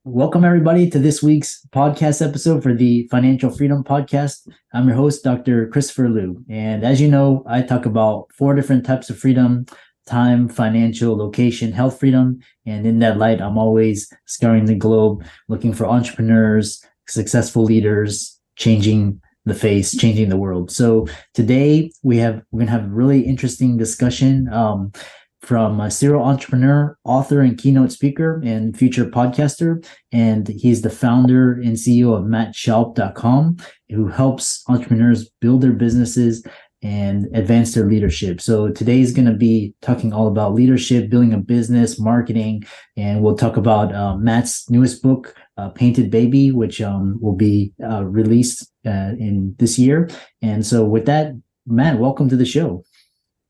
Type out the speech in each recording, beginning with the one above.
Welcome, everybody, to this week's podcast episode for the Financial Freedom Podcast. I'm your host, Dr. Christopher Liu. And as you know, I talk about four different types of freedom: time, financial, location, health freedom. And in that light, I'm always scouring the globe, looking for entrepreneurs, successful leaders, changing the face, changing the world. So today we're going to have a really interesting discussion from a serial entrepreneur, author, and keynote speaker, and future podcaster. And he's the founder and CEO of MattShoup.com, who helps entrepreneurs build their businesses and advance their leadership. So today is going to be talking all about leadership, building a business, marketing, and we'll talk about Matt's newest book, Painted Baby, which will be released in this year. And so with that, Matt, welcome to the show.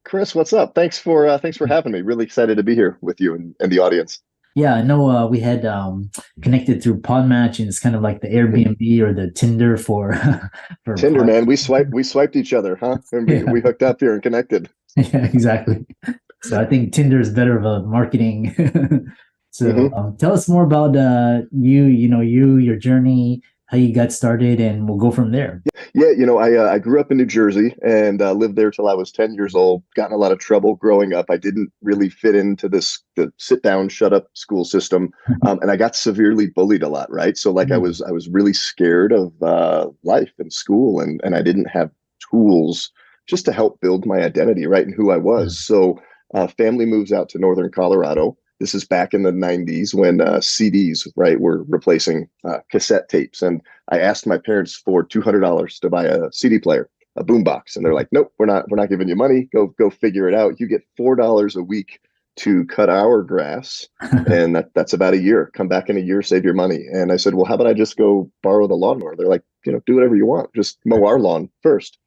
Chris, what's up? Thanks for having me. Really excited to be here with you and the audience. Yeah, I know we had connected through Podmatch, and it's kind of like the Airbnb or the Tinder for for Tinder, man. We swiped each other, huh? And we hooked up here and connected. Yeah, exactly. So I think Tinder is better of a marketing. So tell us more about your journey, how you got started, and we'll go from there. Yeah, I grew up in New Jersey and lived there till I was 10 years old. Got in a lot of trouble growing up. I didn't really fit into the sit down, shut up school system, and I got severely bullied a lot. Right, so I was really scared of life and school, and I didn't have tools just to help build my identity, right, and who I was. So family moves out to northern Colorado. This is back in the 90s when CDs, right, were replacing cassette tapes. And I asked my parents for $200 to buy a CD player, a boombox. And they're like, nope, we're not giving you money. Go figure it out. You get $4 a week to cut our grass. And that's about a year. Come back in a year, save your money. And I said, well, how about I just go borrow the lawnmower? They're like, do whatever you want. Just mow our lawn first.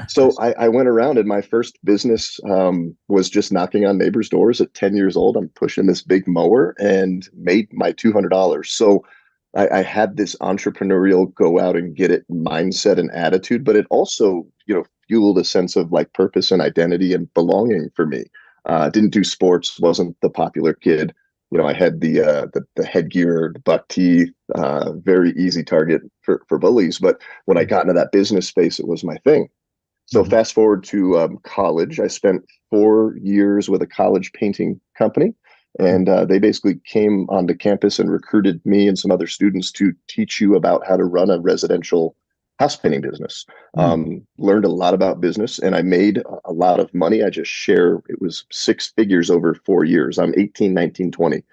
So I went around, and my first business was just knocking on neighbors' doors at 10 years old. I'm pushing this big mower and made my $200. So I had this entrepreneurial go out and get it mindset and attitude, but it also, fueled a sense of purpose and identity and belonging for me. Didn't do sports, wasn't the popular kid. I had the headgear, the buck teeth, very easy target for bullies. But when I got into that business space, it was my thing. So fast forward to college. I spent 4 years with a college painting company, and they basically came onto campus and recruited me and some other students to teach you about how to run a residential house painting business. Learned a lot about business, and I made a lot of money. I just share, it was 6 figures over 4 years. I'm 18, 19, 20.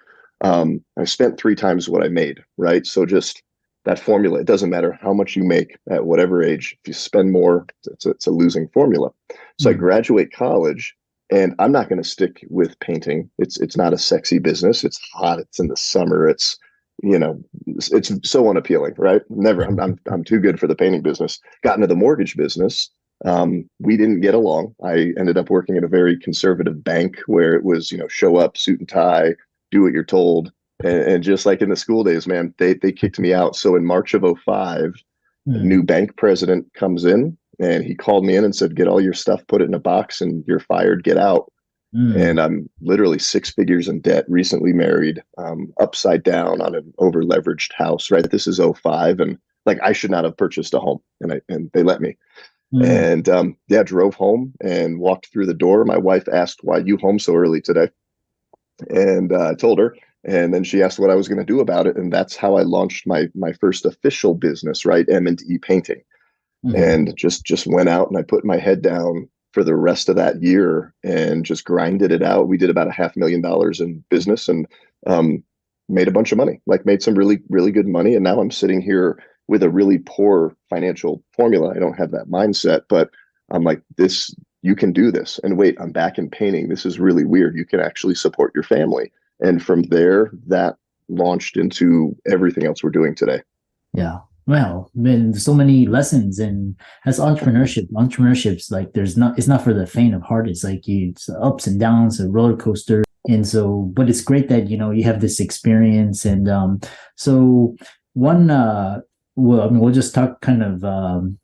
I spent 3 times what I made, right? So just that formula, it doesn't matter how much you make at whatever age. If you spend more, it's a losing formula. So I graduate college, and I'm not going to stick with painting. It's not a sexy business. It's hot. It's in the summer. It's so unappealing, right? Never. I'm too good for the painting business. Got into the mortgage business. We didn't get along. I ended up working at a very conservative bank where it was, show up, suit and tie, do what you're told. And just like in the school days, man, they kicked me out. So in March of 2005, a new bank president comes in, and he called me in and said, get all your stuff, put it in a box, and you're fired, get out. And I'm literally 6 figures in debt, recently married, upside down on an over leveraged house, right? This is 2005. And I should not have purchased a home, and they let me. And drove home and walked through the door. My wife asked, why you home so early today? And I told her. And then she asked what I was going to do about it. And that's how I launched my first official business, right? M&E Painting. And just went out, and I put my head down for the rest of that year and just grinded it out. We did about $500,000 in business, and made a bunch of money, made some really, really good money. And now I'm sitting here with a really poor financial formula. I don't have that mindset, but I'm like, this, you can do this. And wait, I'm back in painting. This is really weird. You can actually support your family. And from there, that launched into everything else we're doing today. Yeah. Well, man, so many lessons. And as entrepreneurship's it's not for the faint of heart. It's it's ups and downs, a roller coaster. And so, but it's great that, you have this experience. And so we'll just talk kind of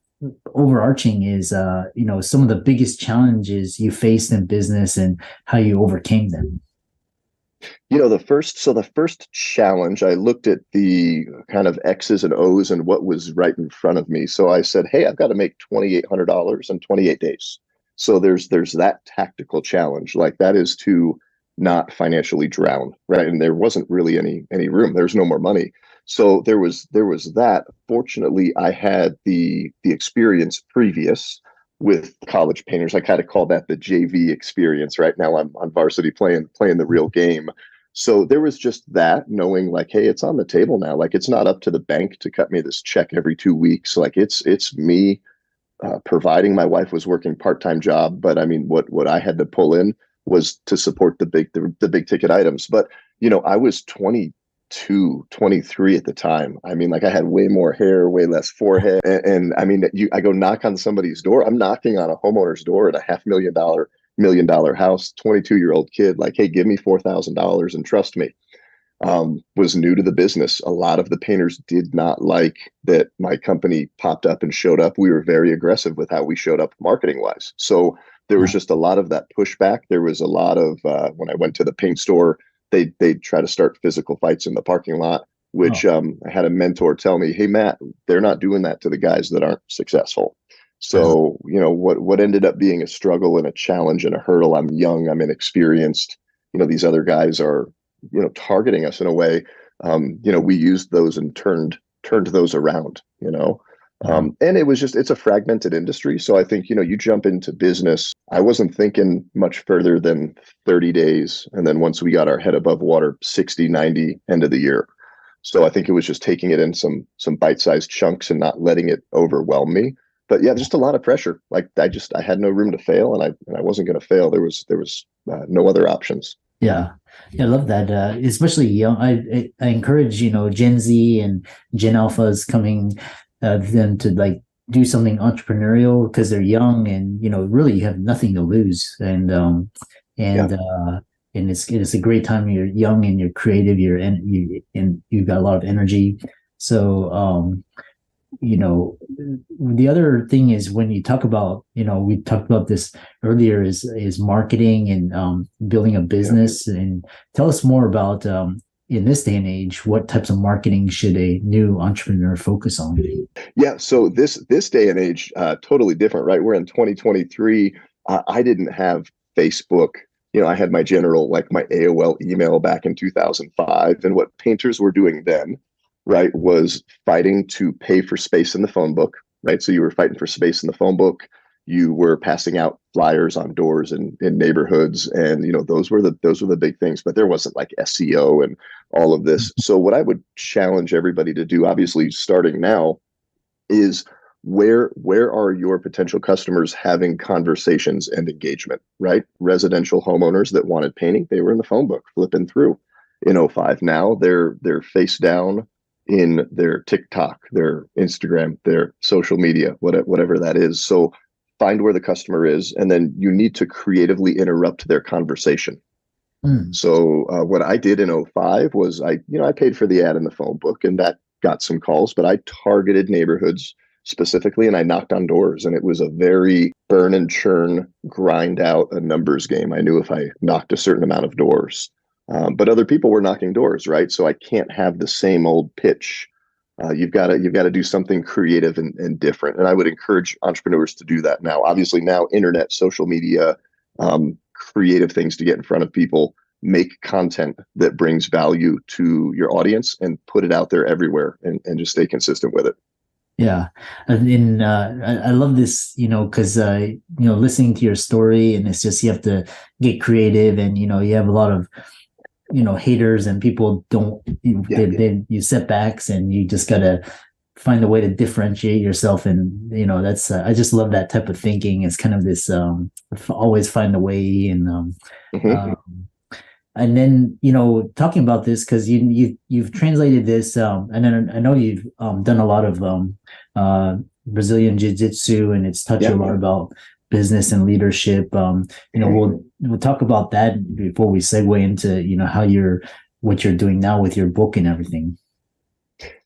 overarching is, some of the biggest challenges you faced in business and how you overcame them. The first challenge, I looked at the kind of X's and O's and what was right in front of me. So I said, hey, I've got to make $2,800 in 28 days. So there's that tactical challenge. Like that is to not financially drown, right? And there wasn't really any room. There's no more money. So there was that. Fortunately, I had the experience previous with college painters. I kind of call that the JV experience. Right now I'm on varsity playing the real game. So there was just that, knowing like, hey, it's on the table now. Like it's not up to the bank to cut me this check every 2 weeks. Like it's me providing. My wife was working part-time job, but I mean, what I had to pull in was to support the big ticket items. But I was 22, 23 at the time. I mean, like I had way more hair, way less forehead, and I mean, I go knock on somebody's door. I'm knocking on a homeowner's door at a $500,000 house. 22-year-old kid, like, hey, give me $4,000 and trust me. Was new to the business. A lot of the painters did not like that my company popped up and showed up. We were very aggressive with how we showed up marketing wise. So there was just a lot of that pushback. There was a lot of when I went to the paint store, they'd try to start physical fights in the parking lot, which I had a mentor tell me, hey, Matt, they're not doing that to the guys that aren't successful. So, what ended up being a struggle and a challenge and a hurdle, I'm young, I'm inexperienced, these other guys are targeting us in a way. We used those and turned those around. And it's a fragmented industry. So I think you jump into business. I wasn't thinking much further than 30 days, and then once we got our head above water, 60, 90, end of the year. So I think it was just taking it in some bite-sized chunks and not letting it overwhelm me. But yeah, just a lot of pressure. Like I had no room to fail, and I wasn't going to fail. There was no other options. Yeah. I love that. Especially young. I encourage, Gen Z and Gen Alphas coming them to like do something entrepreneurial because they're young and, really you have nothing to lose. And it's a great time. You're young and you're creative. And you've got a lot of energy. So, the other thing is when you talk about, we talked about this earlier is marketing and building a business. And tell us more about in this day and age, what types of marketing should a new entrepreneur focus on? Yeah. So this day and age, totally different, right? We're in 2023. I didn't have Facebook. I had my general, like my AOL email back in 2005. And what painters were doing then, right, was fighting to pay for space in the phone book, right? So you were fighting for space in the phone book. You were passing out flyers on doors in neighborhoods, and those were the big things. But there wasn't like SEO and all of this. So what I would challenge everybody to do, obviously starting now, is where are your potential customers having conversations and engagement, right? Residential homeowners that wanted painting, they were in the phone book flipping through in '05. Now they're face down in their TikTok, their Instagram, their social media, whatever that is. So find where the customer is, and then you need to creatively interrupt their conversation. So what I did in '05 was I paid for the ad in the phone book, and that got some calls, but I targeted neighborhoods specifically, and I knocked on doors, and it was a very burn and churn, grind out a numbers game. I knew if I knocked a certain amount of doors, but other people were knocking doors, right? So I can't have the same old pitch. You've got to do something creative and different. And I would encourage entrepreneurs to do that now. Obviously now internet, social media, creative things to get in front of people, make content that brings value to your audience and put it out there everywhere and just stay consistent with it. Yeah. And I love this, because, listening to your story, and it's just, you have to get creative, and, you have a lot of, haters, and people don't, you setbacks, and you just got to find a way to differentiate yourself. And, that's, I just love that type of thinking. It's kind of this, always find a way. And, and then, talking about this, because you've translated this, and then I know you've done a lot of Brazilian Jiu Jitsu, and it's touched a lot about business and leadership. We'll talk about that before we segue into what you're doing now with your book and everything.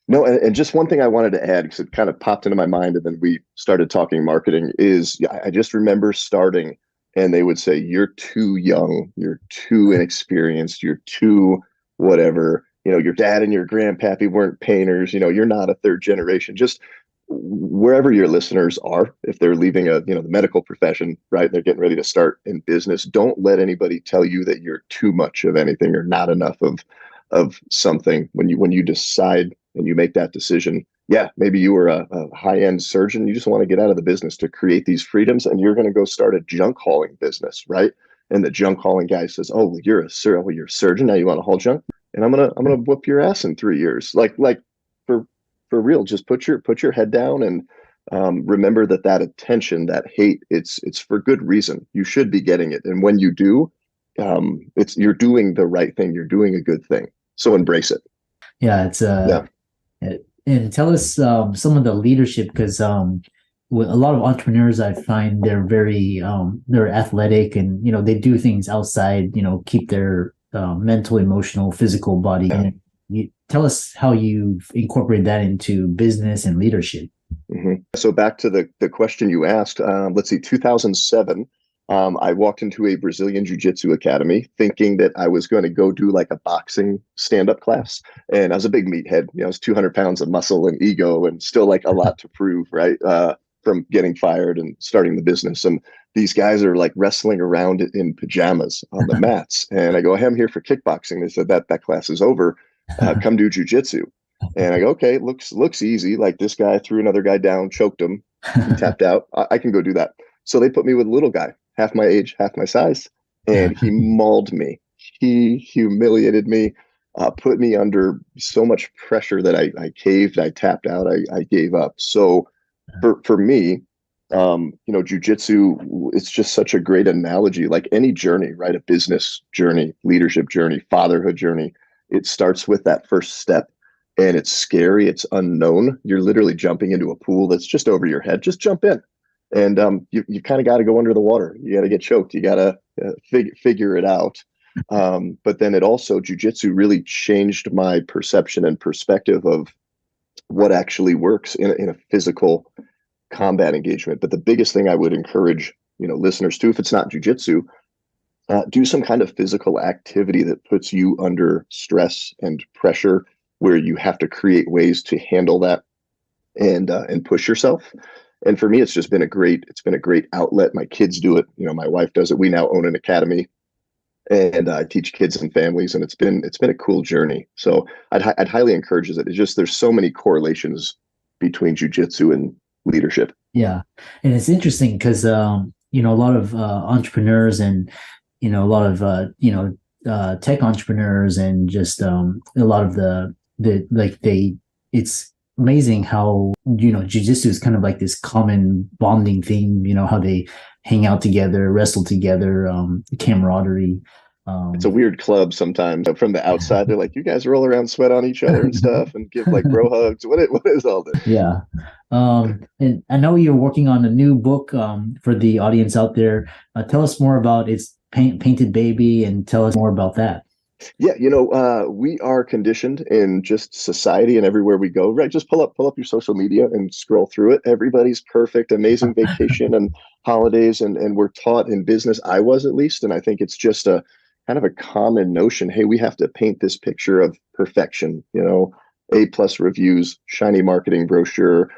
No, and just one thing I wanted to add, because it kind of popped into my mind, and then we started talking marketing, is I just remember starting and they would say, you're too young, you're too inexperienced, you're too whatever, your dad and your grandpappy weren't painters, you're not a third generation. Just wherever your listeners are, if they're leaving the medical profession, right, they're getting ready to start in business, don't let anybody tell you that you're too much of anything or not enough of something. When you decide and you make that decision, yeah, maybe you were a high-end surgeon, you just want to get out of the business to create these freedoms, and you're going to go start a junk hauling business, right? And the junk hauling guy says, oh, well, you're a surgeon, now you want to haul junk, and I'm gonna whoop your ass in 3 years. Like for real, just put your head down, and remember that attention, that hate, it's for good reason. You should be getting it, and when you do, you're doing the right thing, you're doing a good thing, so embrace it. Yeah, it's Yeah. And tell us some of the leadership, because with a lot of entrepreneurs, I find they're very they're athletic, and they do things outside, keep their mental, emotional, physical body. Yeah. And you tell us how you incorporate that into business and leadership. Mm-hmm. So back to the question you asked, let's see, 2007. I walked into a Brazilian Jiu Jitsu academy thinking that I was going to go do like a boxing stand-up class. And I was a big meathead. I was 200 pounds of muscle and ego and still like a lot to prove, right? From getting fired and starting the business. And these guys are like wrestling around in pajamas on the mats. And I go, hey, I'm here for kickboxing. They said that class is over. Come do jiu jitsu. And I go, okay, looks easy. Like this guy threw another guy down, choked him, he tapped out. I can go do that. So they put me with a little guy, half my age, half my size, and he mauled me. He humiliated me, put me under so much pressure that I caved, I tapped out, I gave up. So for me, jujitsu, it's just such a great analogy. Like any journey, right? A business journey, leadership journey, fatherhood journey. It starts with that first step, and it's scary. It's unknown. You're literally jumping into a pool that's just over your head. Just jump in. And you kind of got to go under the water. You got to get choked. You got to figure it out. But then jujitsu really changed my perception and perspective of what actually works in a physical combat engagement. But the biggest thing I would encourage listeners to, if it's not jujitsu, do some kind of physical activity that puts you under stress and pressure, where you have to create ways to handle that and push yourself. And for me, it's been a great outlet. My kids do it. My wife does it. We now own an academy, and I teach kids and families, and it's been a cool journey. So I'd highly encourage it. It's just, there's so many correlations between jiu-jitsu and leadership. Yeah. And it's interesting because, a lot of entrepreneurs and, a lot of, tech entrepreneurs, and just a lot of it's amazing how, jiu-jitsu is kind of like this common bonding thing, how they hang out together, wrestle together, camaraderie. It's a weird club sometimes. From the outside, they're like, you guys roll around, sweat on each other and stuff, and give like bro hugs. What is all this? Yeah. And I know you're working on a new book for the audience out there. Tell us more about its Painted Baby, and tell us more about that. Yeah, we are conditioned in just society and everywhere we go, right? Just pull up your social media and scroll through it. Everybody's perfect, amazing vacation and holidays, and we're taught in business, I was at least, and I think it's just a kind of a common notion. Hey, we have to paint this picture of perfection, A+ reviews, shiny marketing brochure.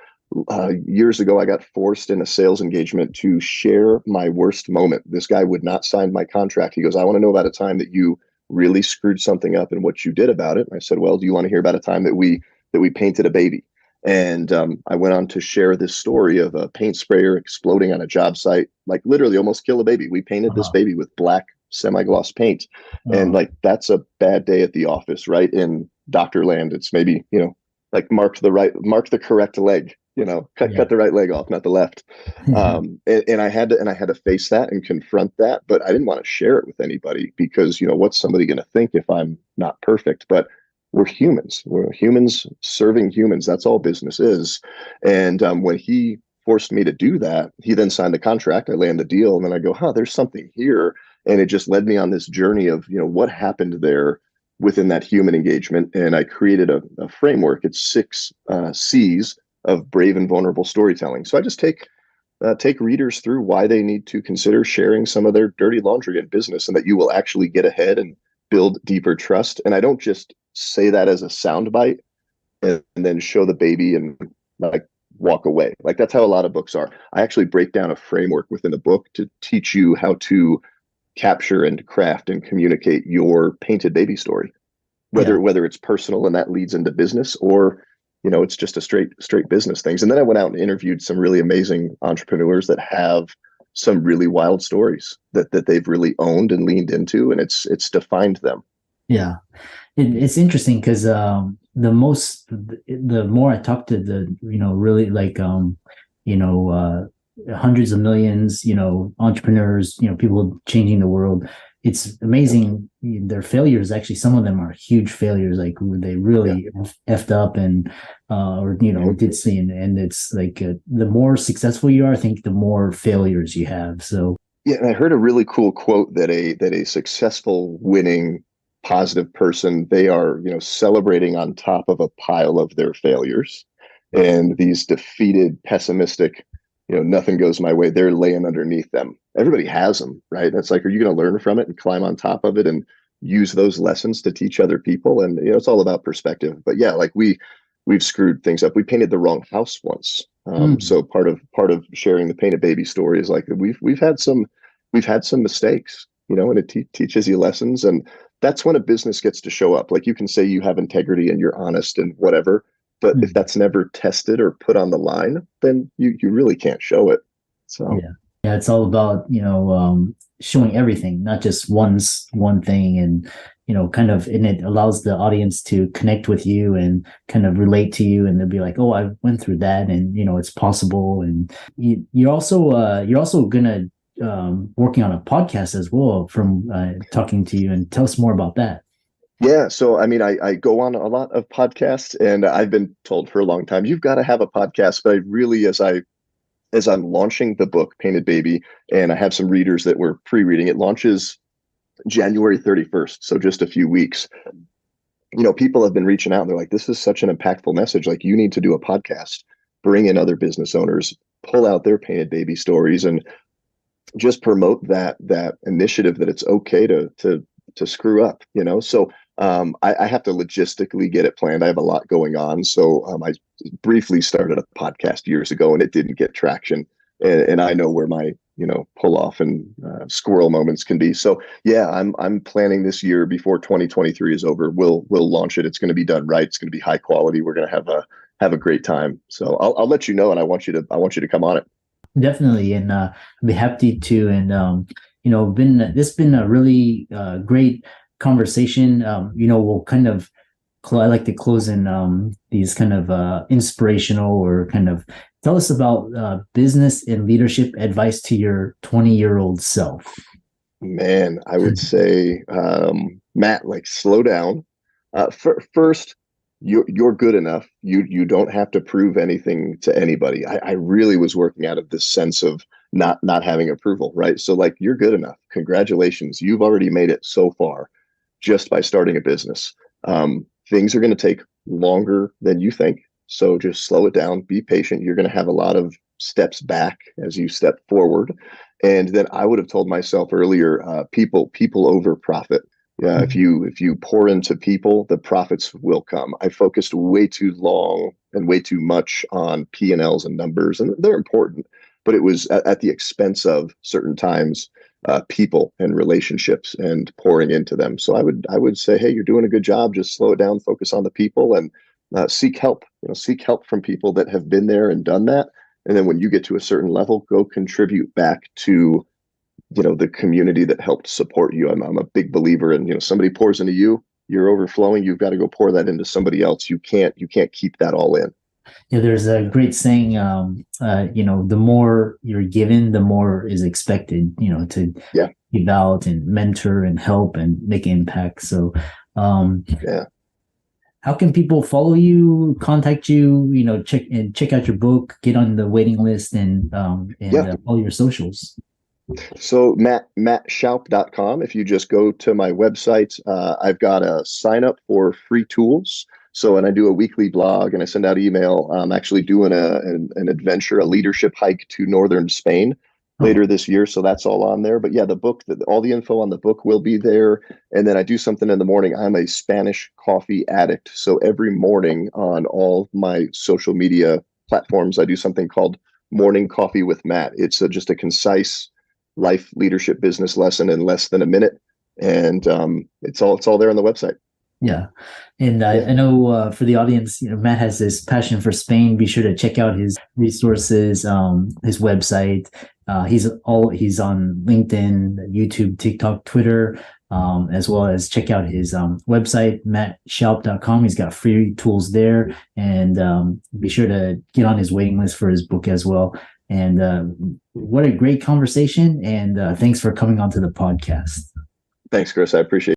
Years ago, I got forced in a sales engagement to share my worst moment. This guy would not sign my contract. He goes, I want to know about a time that you really screwed something up and what you did about it. And I said, well, do you want to hear about a time that we painted a baby? And I went on to share this story of a paint sprayer exploding on a job site, like literally almost kill a baby. We painted this baby with black semi-gloss paint. And like, that's a bad day at the office, right? In doctor land, it's maybe, like mark the correct leg, cut the right leg off, not the left. And I had to face that and confront that, but I didn't want to share it with anybody because, what's somebody going to think if I'm not perfect? But we're humans serving humans. That's all business is. And when he forced me to do that, he then signed the contract. I land the deal, and then I go, there's something here. And it just led me on this journey of, what happened there within that human engagement. And I created a framework. It's 6 C's of brave and vulnerable storytelling. So I just take take readers through why they need to consider sharing some of their dirty laundry in business, and that you will actually get ahead and build deeper trust. And I don't just say that as a soundbite and then show the baby and like walk away. Like that's how a lot of books are. I actually break down a framework within the book to teach you how to capture and craft and communicate your painted baby story, Yeah. whether it's personal and that leads into business, or it's just a straight business things. And then I went out and interviewed some really amazing entrepreneurs that have some really wild stories that they've really owned and leaned into, and it's defined them. Yeah. It's interesting because the more I talk to the really like hundreds of millions entrepreneurs, people changing the world, it's amazing. Their failures, actually, some of them are huge failures, like they really effed up and or did see, and it's like the more successful you are, I think the more failures you have. So yeah, and I heard a really cool quote that a successful, winning, positive person, they are celebrating on top of a pile of their failures, and these defeated, pessimistic, nothing goes my way, they're laying underneath them. Everybody has them, right? And it's like, are you going to learn from it and climb on top of it and use those lessons to teach other people? And it's all about perspective. But yeah, like we've screwed things up. We painted the wrong house once. So part of sharing the painted baby story is like we've had some mistakes, and it teaches you lessons. And that's when a business gets to show up. Like you can say you have integrity and you're honest and whatever, but if that's never tested or put on the line, then you really can't show it. So yeah, it's all about showing everything, not just one thing, and kind of, and it allows the audience to connect with you and kind of relate to you, and they'll be like, oh, I went through that, and it's possible. And you're also gonna working on a podcast as well from talking to you, and tell us more about that. Yeah. So, I mean, I go on a lot of podcasts, and I've been told for a long time, you've got to have a podcast. But I really, as I'm launching the book, Painted Baby, and I have some readers that were pre-reading, it launches January 31st. So just a few weeks, people have been reaching out and they're like, this is such an impactful message. Like, you need to do a podcast, bring in other business owners, pull out their Painted Baby stories, and just promote that initiative that it's okay to screw up, So I have to logistically get it planned. I have a lot going on. So I briefly started a podcast years ago, and it didn't get traction. And I know where my pull off and squirrel moments can be. So yeah, I'm planning this year, before 2023 is over, we'll launch it. It's going to be done right. It's going to be high quality. We're going to have a great time. So I'll let you know, and I want you to come on it. Definitely, and I'd be happy to. And this been a really great conversation. We'll kind of I like to close in these kind of inspirational, or kind of tell us about business and leadership advice to your 20-year-old self. Man, I would say, Matt, like, slow down. First, you're good enough. You don't have to prove anything to anybody. I really was working out of this sense of not having approval, right? So like, you're good enough. Congratulations. You've already made it so far just by starting a business. Things are going to take longer than you think. So just slow it down, be patient. You're going to have a lot of steps back as you step forward. And then I would have told myself earlier, people over profit. Yeah, if you pour into people, the profits will come. I focused way too long and way too much on P&Ls and numbers, and they're important, but it was at the expense of certain times people and relationships and pouring into them. So I would say, hey, you're doing a good job. Just slow it down, focus on the people, and seek help. Seek help from people that have been there and done that. And then when you get to a certain level, go contribute back to the community that helped support you. I'm a big believer in, somebody pours into you, you're overflowing, you've got to go pour that into somebody else. You can't keep that all in. Yeah, there's a great saying, the more you're given, the more is expected, to give out and mentor and help and make impact. So how can people follow you, contact you, check out your book, get on the waiting list, and all your socials? So mattshoup.com. If you just go to my website, I've got a sign up for free tools So, and I do a weekly blog and I send out email. I'm actually doing an adventure, a leadership hike to northern Spain later this year. So that's all on there. But yeah, the book, all the info on the book will be there. And then I do something in the morning. I'm a Spanish coffee addict. So every morning on all my social media platforms, I do something called Morning Coffee with Matt. It's just a concise life leadership business lesson in less than a minute. And it's all there on the website. Yeah. And I know for the audience, Matt has this passion for Spain. Be sure to check out his resources, his website. He's on LinkedIn, YouTube, TikTok, Twitter, as well as check out his website, mattshoup.com. He's got free tools there, and be sure to get on his waiting list for his book as well. And what a great conversation. And thanks for coming onto the podcast. Thanks, Chris. I appreciate it.